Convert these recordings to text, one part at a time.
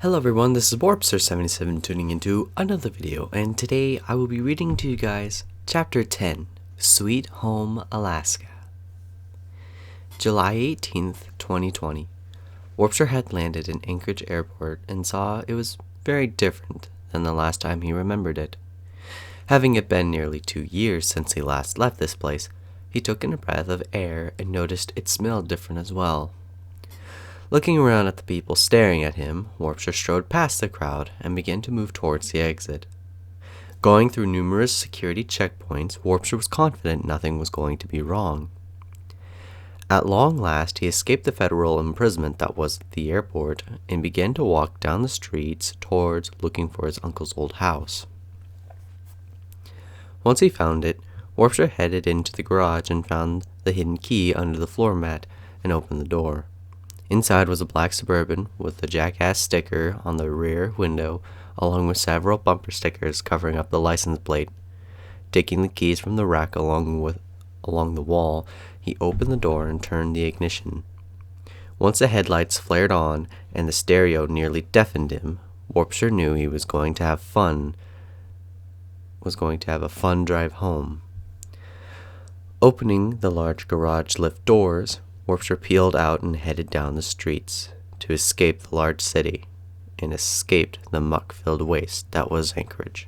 Hello everyone, this is Warpster77 tuning into another video, and today I will be reading to you guys Chapter 10, Sweet Home, Alaska. July 18th, 2020. Warpster had landed in Anchorage Airport and saw it was very different than the last time he remembered it. Having it been nearly 2 years since he last left this place, he took in a breath of air and noticed it smelled different as well. Looking around at the people staring at him, Warpster strode past the crowd and began to move towards the exit. Going through numerous security checkpoints, Warpster was confident nothing was going to be wrong. At long last, he escaped the federal imprisonment that was the airport and began to walk down the streets towards looking for his uncle's old house. Once he found it, Warpster headed into the garage and found the hidden key under the floor mat and opened the door. Inside was a black Suburban with a jackass sticker on the rear window, along with several bumper stickers covering up the license plate. Taking the keys from the rack along the wall, he opened the door and turned the ignition. Once the headlights flared on and the stereo nearly deafened him, Warpster knew he was going to have a fun drive home. Opening the large garage lift doors, Warpster peeled out and headed down the streets to escape the large city and escaped the muck-filled waste that was Anchorage.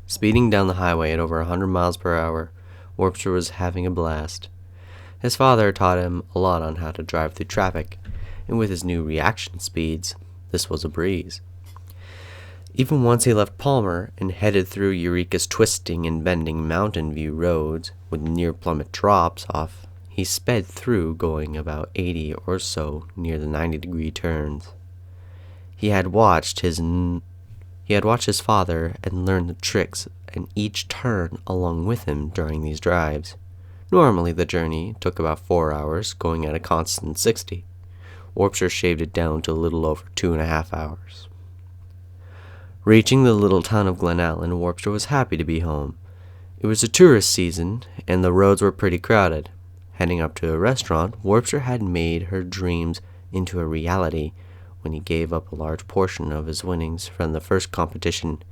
Speeding down the highway at over 100 miles per hour, Warpster was having a blast. His father taught him a lot on how to drive through traffic, and with his new reaction speeds, this was a breeze. Even once he left Palmer and headed through Eureka's twisting and bending Mountain View roads with near-plummet drops off, he sped through, going about 80 or so near the 90-degree turns. He had watched his father and learned the tricks in each turn along with him during these drives. Normally the journey took about 4 hours, going at a constant 60. Warpster shaved it down to a little over 2.5 hours. Reaching the little town of Glen Allen, Warpster was happy to be home. It was a tourist season, and the roads were pretty crowded. Heading up to a restaurant, Warpster had made her dreams into a reality when he gave up a large portion of his winnings from the first competition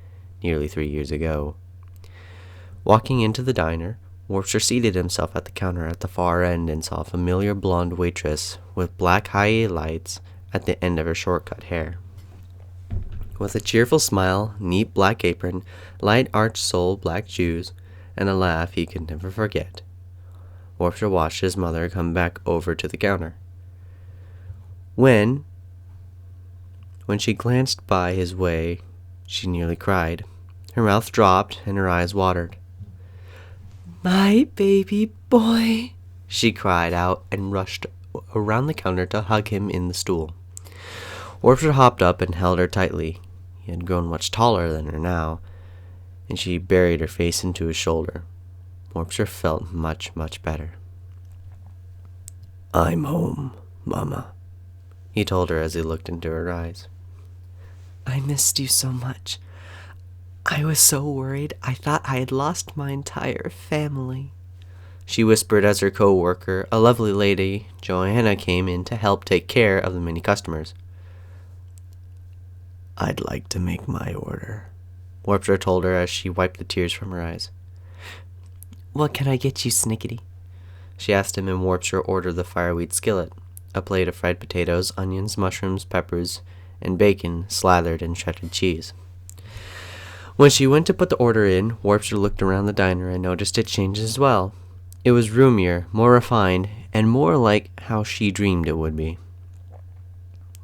nearly 3 years ago. Walking into the diner, Warpster seated himself at the counter at the far end and saw a familiar blonde waitress with black highlights at the end of her short-cut hair. With a cheerful smile, neat black apron, light arched-sole black shoes, and a laugh he could never forget, Warpster watched his mother come back over to the counter. When she glanced by his way, she nearly cried. Her mouth dropped and her eyes watered. "My baby boy," she cried out and rushed around the counter to hug him in the stool. Warpster hopped up and held her tightly. He had grown much taller than her now, and she buried her face into his shoulder. Warpster felt much, much better. "I'm home, Mama," he told her as he looked into her eyes. "I missed you so much. I was so worried. I thought I had lost my entire family," she whispered as her co-worker, a lovely lady, Joanna, came in to help take care of the many customers. "I'd like to make my order," Warpster told her as she wiped the tears from her eyes. "What can I get you, Snickety?" she asked him, and Warpster ordered the fireweed skillet, a plate of fried potatoes, onions, mushrooms, peppers, and bacon slathered in shredded cheese. When she went to put the order in, Warpster looked around the diner and noticed it changed as well. It was roomier, more refined, and more like how she dreamed it would be.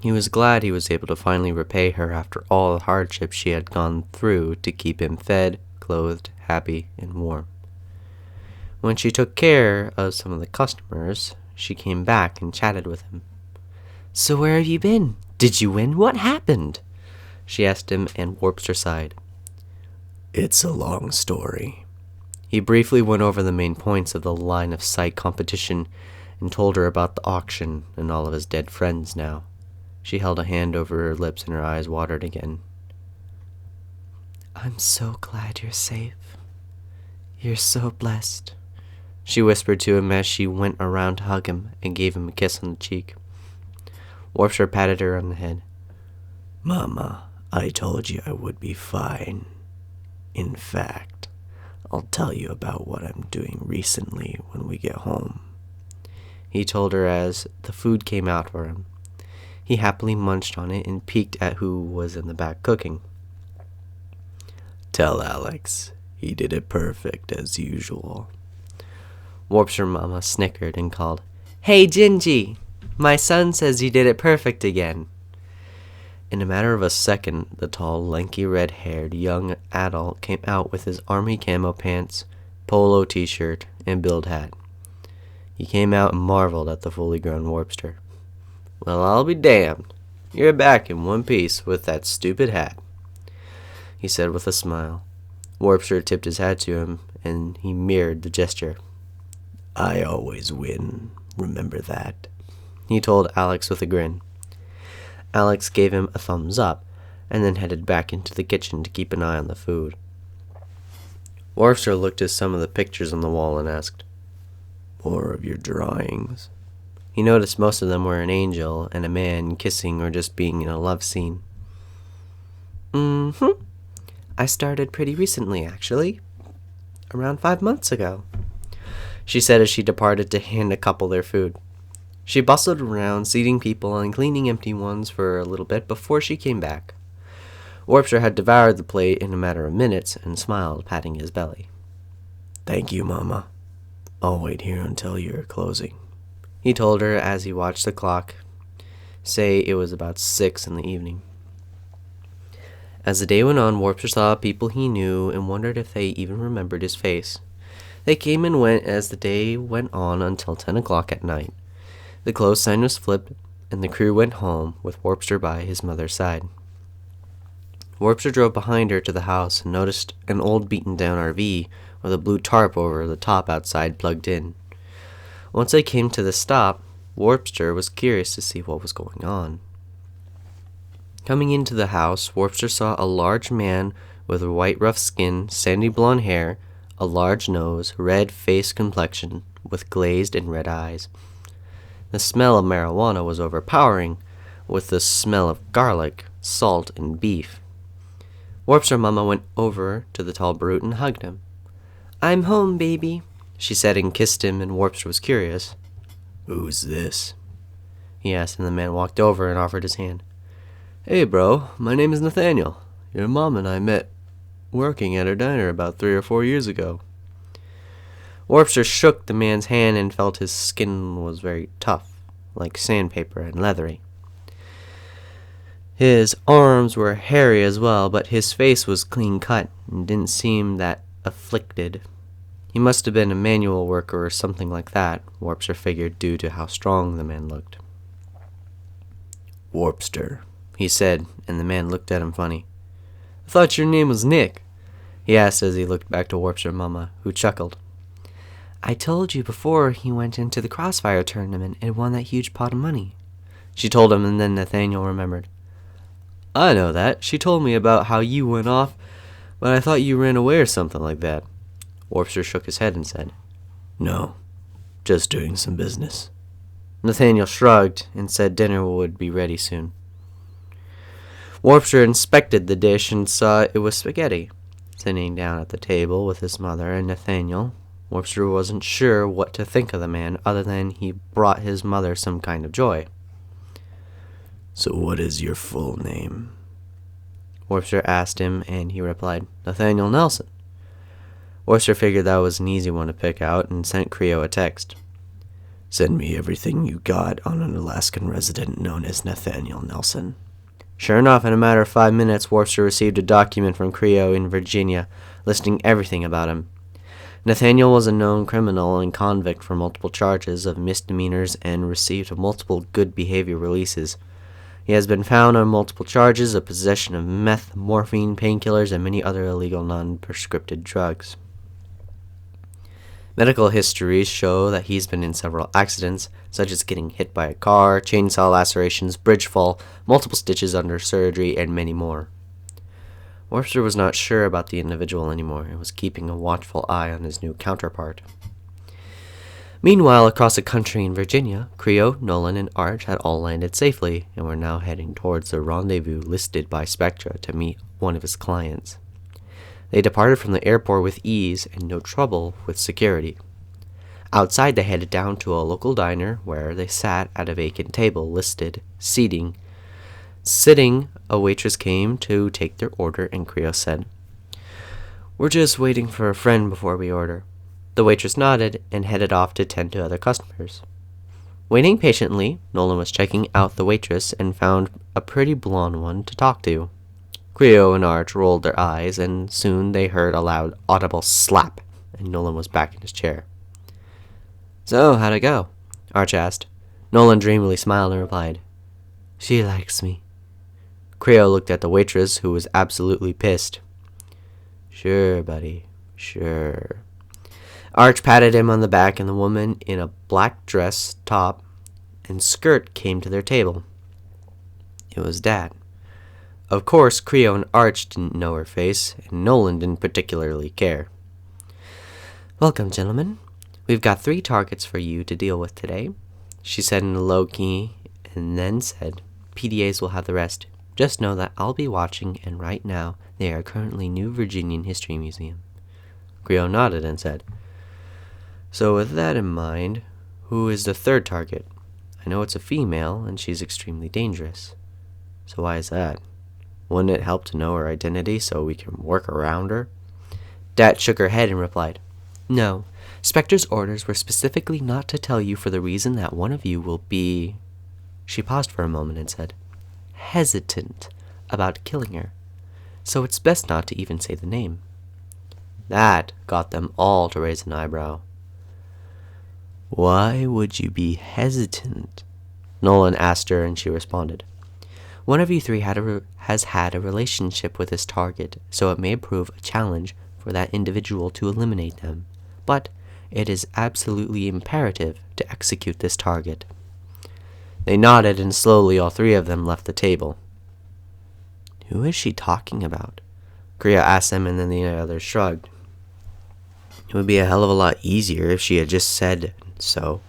He was glad he was able to finally repay her after all the hardships she had gone through to keep him fed, clothed, happy, and warm. When she took care of some of the customers, she came back and chatted with him. "So where have you been? Did you win? What happened?" she asked him, and Warpster sighed. "It's a long story." He briefly went over the main points of the line of sight competition and told her about the auction and all of his dead friends now. She held a hand over her lips and her eyes watered again. "I'm so glad you're safe. You're so blessed," she whispered to him as she went around to hug him and gave him a kiss on the cheek. Warpster patted her on the head. Mama, I told you I would be fine. In fact, I'll tell you about what I'm doing recently when we get home, he told her as the food came out for him. He happily munched on it and peeked at who was in the back cooking. Tell Alex, he did it perfect as usual. Warpster Mama snickered and called, "Hey, Gingy! My son says you did it perfect again." In a matter of a second, the tall, lanky, red-haired young adult came out with his army camo pants, polo t-shirt, and build hat. He came out and marveled at the fully grown Warpster. "Well, I'll be damned. You're back in one piece with that stupid hat," he said with a smile. Warpster tipped his hat to him, and he mirrored the gesture. "I always win, remember that," he told Alex with a grin. Alex gave him a thumbs up, and then headed back into the kitchen to keep an eye on the food. Warpster looked at some of the pictures on the wall and asked, "More of your drawings?" He noticed most of them were an angel and a man kissing or just being in a love scene. I started pretty recently, actually. Around 5 months ago," she said as she departed to hand a couple their food. She bustled around, seating people and cleaning empty ones for a little bit before she came back. Warpster had devoured the plate in a matter of minutes and smiled, patting his belly. "Thank you, Mama. I'll wait here until you're closing," he told her as he watched the clock say it was about 6 in the evening. As the day went on, Warpster saw people he knew and wondered if they even remembered his face. They came and went as the day went on until 10 o'clock at night. The close sign was flipped, and the crew went home with Warpster by his mother's side. Warpster drove behind her to the house and noticed an old beaten-down RV with a blue tarp over the top outside plugged in. Once they came to the stop, Warpster was curious to see what was going on. Coming into the house, Warpster saw a large man with white rough skin, sandy blonde hair, a large nose, red face complexion, with glazed and red eyes. The smell of marijuana was overpowering, with the smell of garlic, salt, and beef. Warpster Mama went over to the tall brute and hugged him. "I'm home, baby," she said and kissed him, and Warpster was curious. "Who's this?" he asked, and the man walked over and offered his hand. "Hey, bro, my name is Nathaniel. Your mom and I met working at her diner about 3 or 4 years ago." Warpster shook the man's hand and felt his skin was very tough, like sandpaper and leathery. His arms were hairy as well, but his face was clean cut and didn't seem that afflicted. He must have been a manual worker or something like that, Warpster figured, due to how strong the man looked. "Warpster," he said, and the man looked at him funny. "I thought your name was Nick," he asked as he looked back to Warpster Mama, who chuckled. "I told you before he went into the Crossfire tournament and won that huge pot of money," she told him, and then Nathaniel remembered. "I know that. She told me about how you went off, but I thought you ran away or something like that." Warpster shook his head and said, "No, just doing some business." Nathaniel shrugged and said dinner would be ready soon. Warpster inspected the dish and saw it was spaghetti. Sitting down at the table with his mother and Nathaniel, Warpster wasn't sure what to think of the man other than he brought his mother some kind of joy. "So what is your full name?" Warpster asked him, and he replied, "Nathaniel Nelson." Warpster figured that was an easy one to pick out and sent Creo a text. "Send me everything you got on an Alaskan resident known as Nathaniel Nelson." Sure enough, in a matter of 5 minutes, Warpster received a document from Creo in Virginia listing everything about him. Nathaniel was a known criminal and convict for multiple charges of misdemeanors and received multiple good behavior releases. He has been found on multiple charges of possession of meth, morphine, painkillers, and many other illegal non-prescripted drugs. Medical histories show that he's been in several accidents, such as getting hit by a car, chainsaw lacerations, bridge fall, multiple stitches under surgery, and many more. Warpster was not sure about the individual anymore and was keeping a watchful eye on his new counterpart. Meanwhile, across the country in Virginia, Creo, Nolan, and Arch had all landed safely and were now heading towards the rendezvous listed by Spectra to meet one of his clients. They departed from the airport with ease and no trouble with security. Outside, they headed down to a local diner where they sat at a vacant table listed seating. Sitting, a waitress came to take their order, and Creo said, "We're just waiting for a friend before we order." The waitress nodded and headed off to tend to other customers. Waiting patiently, Nolan was checking out the waitress and found a pretty blonde one to talk to. Creo and Arch rolled their eyes, and soon they heard a loud, audible slap, and Nolan was back in his chair. "So, how'd it go?" Arch asked. Nolan dreamily smiled and replied, "She likes me." Creo looked at the waitress, who was absolutely pissed. "Sure, buddy, sure." Arch patted him on the back, and the woman in a black dress, top, and skirt came to their table. It was Dad. Of course, Creo and Arch didn't know her face, and Nolan didn't particularly care. "Welcome, gentlemen. We've got 3 targets for you to deal with today," she said in a low key, and then said, "PDAs will have the rest. Just know that I'll be watching, and right now they are currently New Virginian History Museum." Creo nodded and said, "So with that in mind, who is the 3rd target? I know it's a female, and she's extremely dangerous. So why is that? Wouldn't it help to know her identity so we can work around her?" Dad shook her head and replied, "No, Spectre's orders were specifically not to tell you for the reason that one of you will be..." She paused for a moment and said, "hesitant about killing her. So it's best not to even say the name." That got them all to raise an eyebrow. "Why would you be hesitant?" Nolan asked her, and she responded, "One of you 3 has had a relationship with this target, so it may prove a challenge for that individual to eliminate them. But it is absolutely imperative to execute this target." They nodded, and slowly all 3 of them left the table. "Who is she talking about?" Creo asked them, and then the others shrugged. "It would be a hell of a lot easier if she had just said so.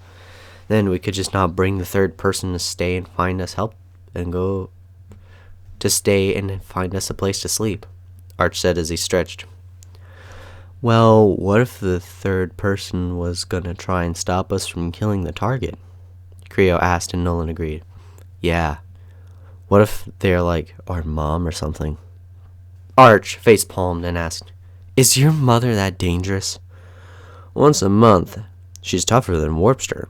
Then we could just not bring the 3rd person to stay and find us help and go to stay and find us a place to sleep," Arch said as he stretched. "Well, what if the 3rd person was gonna try and stop us from killing the target?" Creo asked, and Nolan agreed. "Yeah. What if they're like our mom or something?" Arch face-palmed and asked, "Is your mother that dangerous?" "Once a month. She's tougher than Warpster."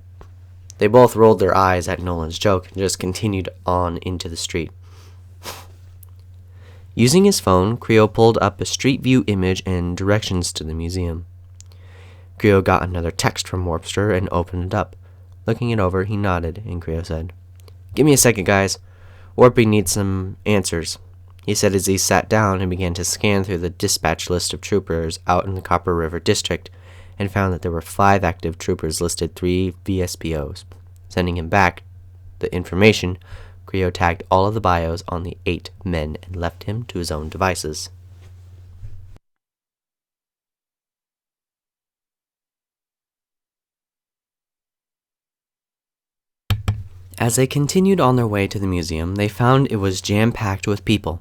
They both rolled their eyes at Nolan's joke and just continued on into the street. Using his phone, Creo pulled up a street view image and directions to the museum. Creo got another text from Warpster and opened it up. Looking it over, he nodded, and Creo said, "Give me a second, guys. Warpy needs some answers," he said as he sat down and began to scan through the dispatch list of troopers out in the Copper River District, and found that there were 5 active troopers listed, 3 VSPOs. Sending him back the information, Creo tagged all of the bios on the 8 men and left him to his own devices. As they continued on their way to the museum, they found it was jam-packed with people.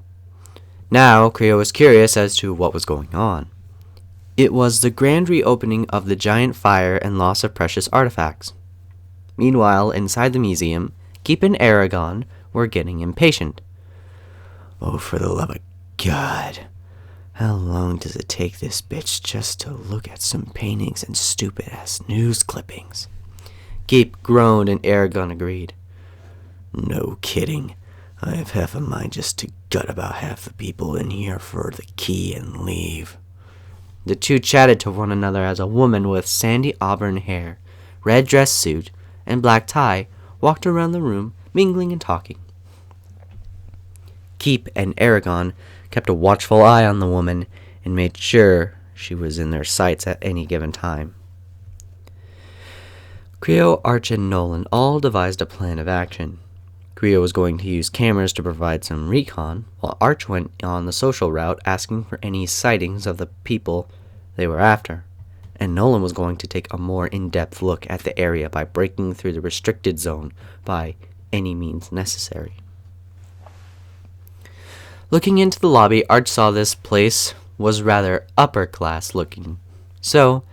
Now, Creo was curious as to what was going on. It was the grand reopening of the giant fire and loss of precious artifacts. Meanwhile, inside the museum, Keep and Aragon were getting impatient. "Oh, for the love of God. How long does it take this bitch just to look at some paintings and stupid-ass news clippings?" Keep groaned, and Aragon agreed. "No kidding. I have half a mind just to gut about half the people in here for the key and leave." The 2 chatted to one another as a woman with sandy auburn hair, red dress suit, and black tie walked around the room, mingling and talking. Keep and Aragon kept a watchful eye on the woman and made sure she was in their sights at any given time. Creo, Arch, and Nolan all devised a plan of action. Creo was going to use cameras to provide some recon, while Arch went on the social route asking for any sightings of the people they were after, and Nolan was going to take a more in-depth look at the area by breaking through the restricted zone by any means necessary. Looking into the lobby, Arch saw this place was rather upper-class looking, so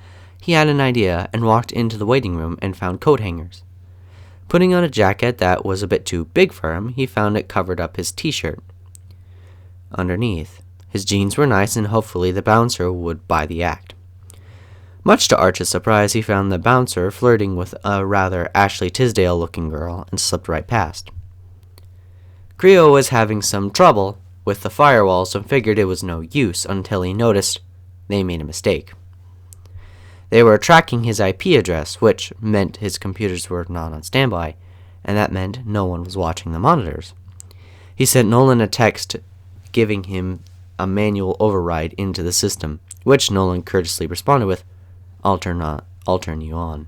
he had an idea and walked into the waiting room and found coat hangers. Putting on a jacket that was a bit too big for him, he found it covered up his t-shirt. Underneath, his jeans were nice and hopefully the bouncer would buy the act. Much to Arch's surprise, he found the bouncer flirting with a rather Ashley Tisdale-looking girl and slipped right past. Creo was having some trouble with the firewall, so figured it was no use until he noticed they made a mistake. They were tracking his IP address, which meant his computers were not on standby, and that meant no one was watching the monitors. He sent Nolan a text giving him a manual override into the system, which Nolan courteously responded with, I'll turn you on.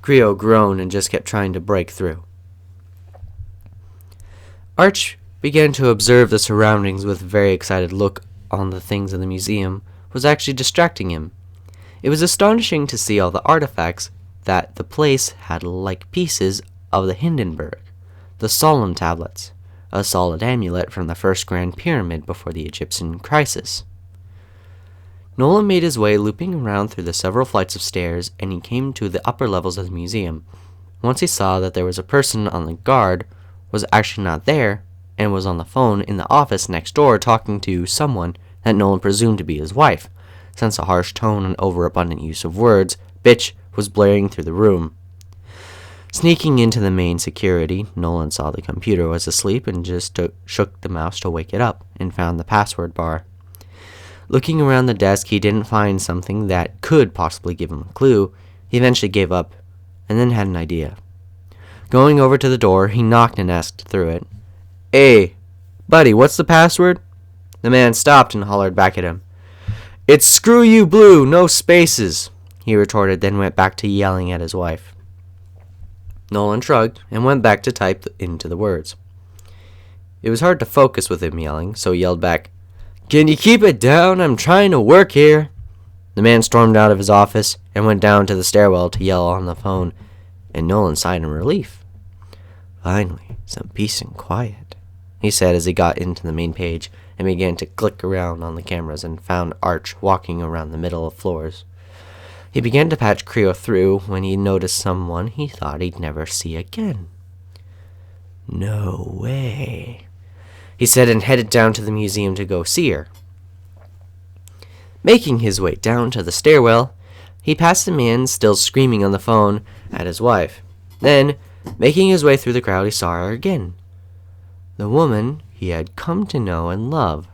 Creo groaned and just kept trying to break through. Arch began to observe the surroundings with a very excited look on the things in the museum was actually distracting him. It was astonishing to see all the artifacts that the place had, like pieces of the Hindenburg, the Solemn tablets, a solid amulet from the first Grand Pyramid before the Egyptian crisis. Nolan made his way looping around through the several flights of stairs, and he came to the upper levels of the museum. Once he saw that there was a person on the guard, was actually not there, and was on the phone in the office next door talking to someone that Nolan presumed to be his wife, since a harsh tone and overabundant use of words, bitch, was blaring through the room. Sneaking into the main security, Nolan saw the computer was asleep and just shook the mouse to wake it up and found the password bar. Looking around the desk, he didn't find something that could possibly give him a clue. He eventually gave up and then had an idea. Going over to the door, he knocked and asked through it, Hey, buddy, what's the password? The man stopped and hollered back at him. It's screw you blue, no spaces, he retorted, then went back to yelling at his wife. Nolan shrugged and went back to type into the words. It was hard to focus with him yelling, so he yelled back, Can you keep it down? I'm trying to work here. The man stormed out of his office and went down to the stairwell to yell on the phone, and Nolan sighed in relief. Finally, some peace and quiet, he said as he got into the main page and began to click around on the cameras and found Arch walking around the middle of floors. He began to patch Creo through when he noticed someone he thought he'd never see again. No way, he said and headed down to the museum to go see her. Making his way down to the stairwell, he passed a man still screaming on the phone at his wife. Then, making his way through the crowd, he saw her again. The woman he had come to know and love,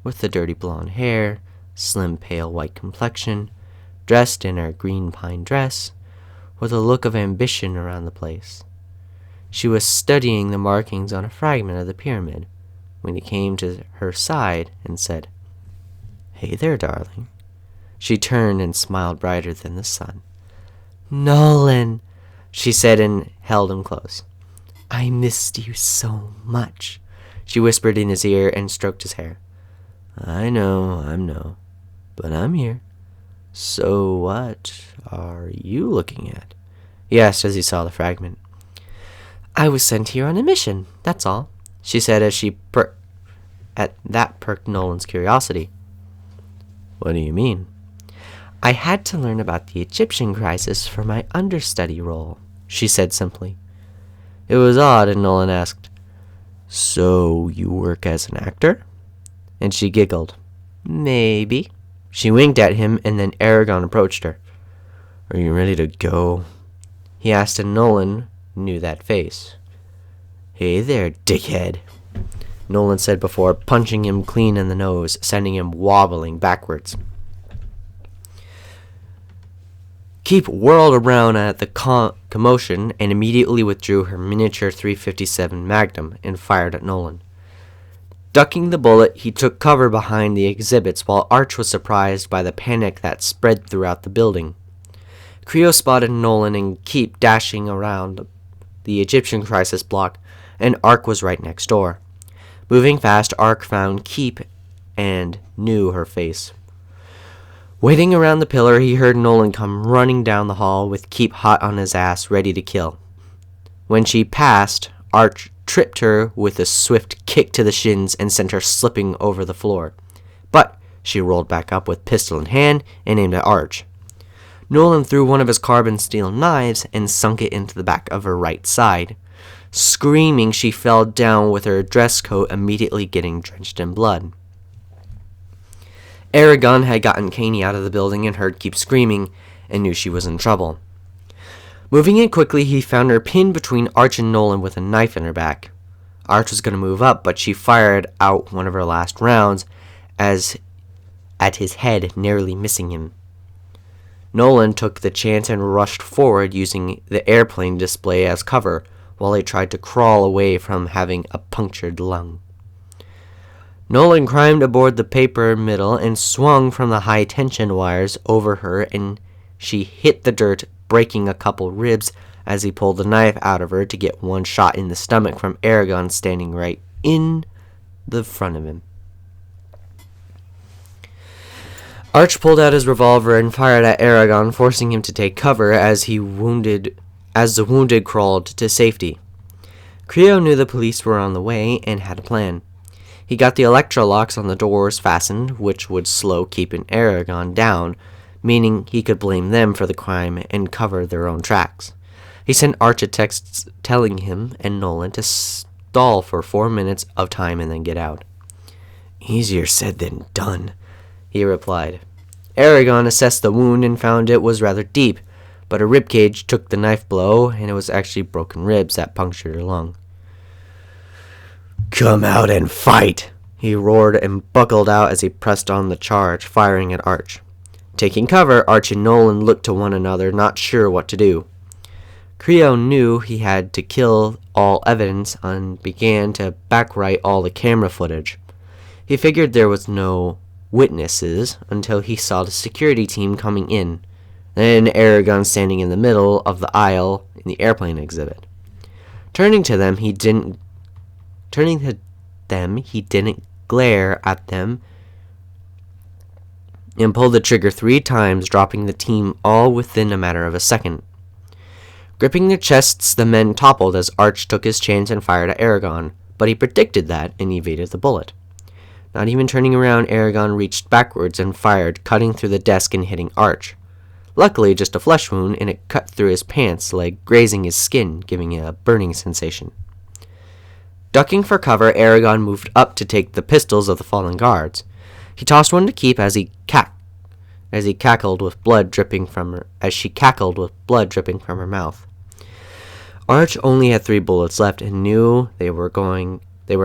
with the dirty blonde hair, slim pale white complexion, dressed in her green pine dress, with a look of ambition around the place. She was studying the markings on a fragment of the pyramid when he came to her side and said, Hey there, darling. She turned and smiled brighter than the sun. Nolan, she said and held him close. I missed you so much, she whispered in his ear and stroked his hair. I know, but I'm here. So what are you looking at? He asked as he saw the fragment. I was sent here on a mission, that's all, she said as she perked Nolan's curiosity. What do you mean? I had to learn about the Egyptian crisis for my understudy role, she said simply. It was odd, and Nolan asked, So you work as an actor? And she giggled. Maybe. She winked at him, and then Aragon approached her. Are you ready to go? He asked, and Nolan knew that face. Hey there, dickhead, Nolan said before punching him clean in the nose, sending him wobbling backwards. Keep whirled around at the commotion and immediately withdrew her miniature .357 Magnum and fired at Nolan. Ducking the bullet, he took cover behind the exhibits while Arch was surprised by the panic that spread throughout the building. Creo spotted Nolan and Keep dashing around the Egyptian crisis block, and Ark was right next door. Moving fast, Ark found Keep and knew her face. Waiting around the pillar, he heard Nolan come running down the hall with Keep hot on his ass, ready to kill. When she passed, Arch tripped her with a swift kick to the shins and sent her slipping over the floor. But she rolled back up with pistol in hand and aimed at Arch. Nolan threw one of his carbon steel knives and sunk it into the back of her right side. Screaming, she fell down with her dress coat immediately getting drenched in blood. Aragon had gotten Caney out of the building and heard Keep screaming and knew she was in trouble. Moving in quickly, he found her pinned between Arch and Nolan with a knife in her back. Arch was going to move up, but she fired out one of her last rounds at his head, narrowly missing him. Nolan took the chance and rushed forward using the airplane display as cover while he tried to crawl away from having a punctured lung. Nolan climbed aboard the paper middle and swung from the high-tension wires over her, and she hit the dirt, breaking a couple ribs as he pulled the knife out of her to get one shot in the stomach from Aragon standing right in the front of him. Arch pulled out his revolver and fired at Aragon, forcing him to take cover as the wounded crawled to safety. Creo knew the police were on the way and had a plan. He got the electrolocks on the doors fastened, which would slow Keep and Aragon down, meaning he could blame them for the crime and cover their own tracks. He sent Arch a text telling him and Nolan to stall for 4 minutes of time and then get out. "Easier said than done," he replied. Aragon assessed the wound and found it was rather deep, but her ribcage took the knife blow, and it was actually broken ribs that punctured her lung. "Come out and fight!" he roared and buckled out as he pressed on the charge, firing at Arch. Taking cover, Arch and Nolan looked to one another, not sure what to do. Creo knew he had to kill all evidence and began to backwrite all the camera footage. He figured there was no witnesses until he saw the security team coming in, then Aragon standing in the middle of the aisle in the airplane exhibit. Turning to them, he didn't glare at them and pulled the trigger 3 times, dropping the team all within a matter of a second. Gripping their chests, the men toppled as Arch took his chance and fired at Aragon, but he predicted that and evaded the bullet. Not even turning around, Aragon reached backwards and fired, cutting through the desk and hitting Arch. Luckily, just a flesh wound, and it cut through his pants leg, grazing his skin, giving it a burning sensation. Ducking for cover, Aragon moved up to take the pistols of the fallen guards. He tossed one to Keep as she cackled with blood dripping from her mouth. Arch only had 3 bullets left and knew they were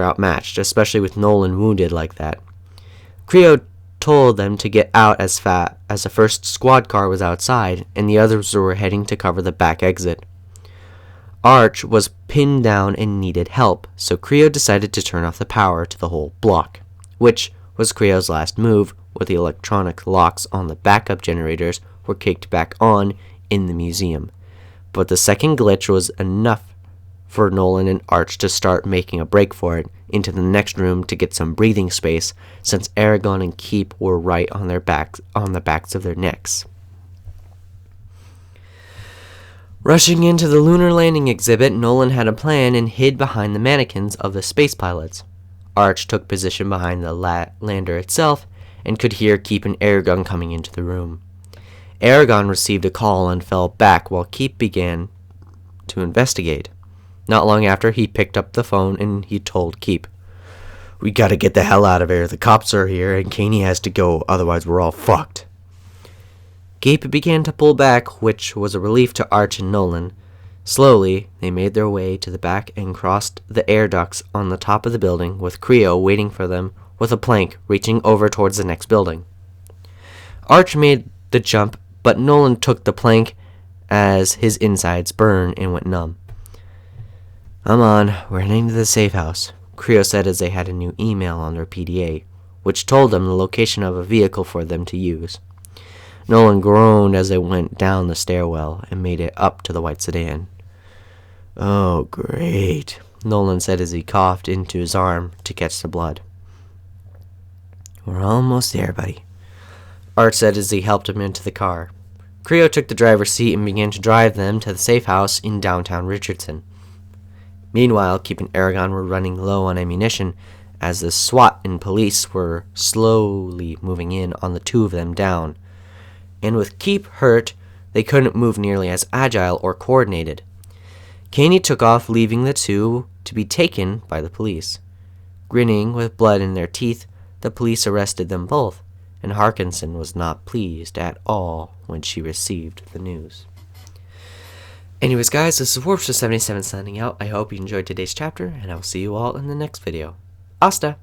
outmatched, especially with Nolan wounded like that. Creo told them to get out as fast as the first squad car was outside, and the others were heading to cover the back exit. Arch was pinned down and needed help, so Creo decided to turn off the power to the whole block, which was Creo's last move, with the electronic locks on the backup generators were kicked back on in the museum. But the second glitch was enough for Nolan and Arch to start making a break for it into the next room to get some breathing space, since Aragon and Keep were right on the backs of their necks. Rushing into the lunar landing exhibit, Nolan had a plan and hid behind the mannequins of the space pilots. Arch took position behind the lander itself and could hear Keep and Aragon coming into the room. Aragon received a call and fell back while Keep began to investigate. Not long after, he picked up the phone and he told Keep, "We gotta get the hell out of here. The cops are here and Caney has to go, otherwise we're all fucked." Keep began to pull back, which was a relief to Arch and Nolan. Slowly, they made their way to the back and crossed the air ducts on the top of the building, with Creo waiting for them with a plank reaching over towards the next building. Arch made the jump, but Nolan took the plank as his insides burned and went numb. "I'm on. We're heading to the safe house," Creo said as they had a new email on their PDA, which told them the location of a vehicle for them to use. Nolan groaned as they went down the stairwell and made it up to the white sedan. "Oh, great," Nolan said as he coughed into his arm to catch the blood. "We're almost there, buddy." Art said as he helped him into the car. Creo took the driver's seat and began to drive them to the safe house in downtown Richardson. Meanwhile, Keep and Aragon were running low on ammunition as the SWAT and police were slowly moving in on the two of them down. And with Keep hurt, they couldn't move nearly as agile or coordinated. Caney took off, leaving the two to be taken by the police. Grinning with blood in their teeth, the police arrested them both, and Harkinson was not pleased at all when she received the news. Anyways, guys, this is Warpster77 signing out. I hope you enjoyed today's chapter, and I will see you all in the next video. Hasta!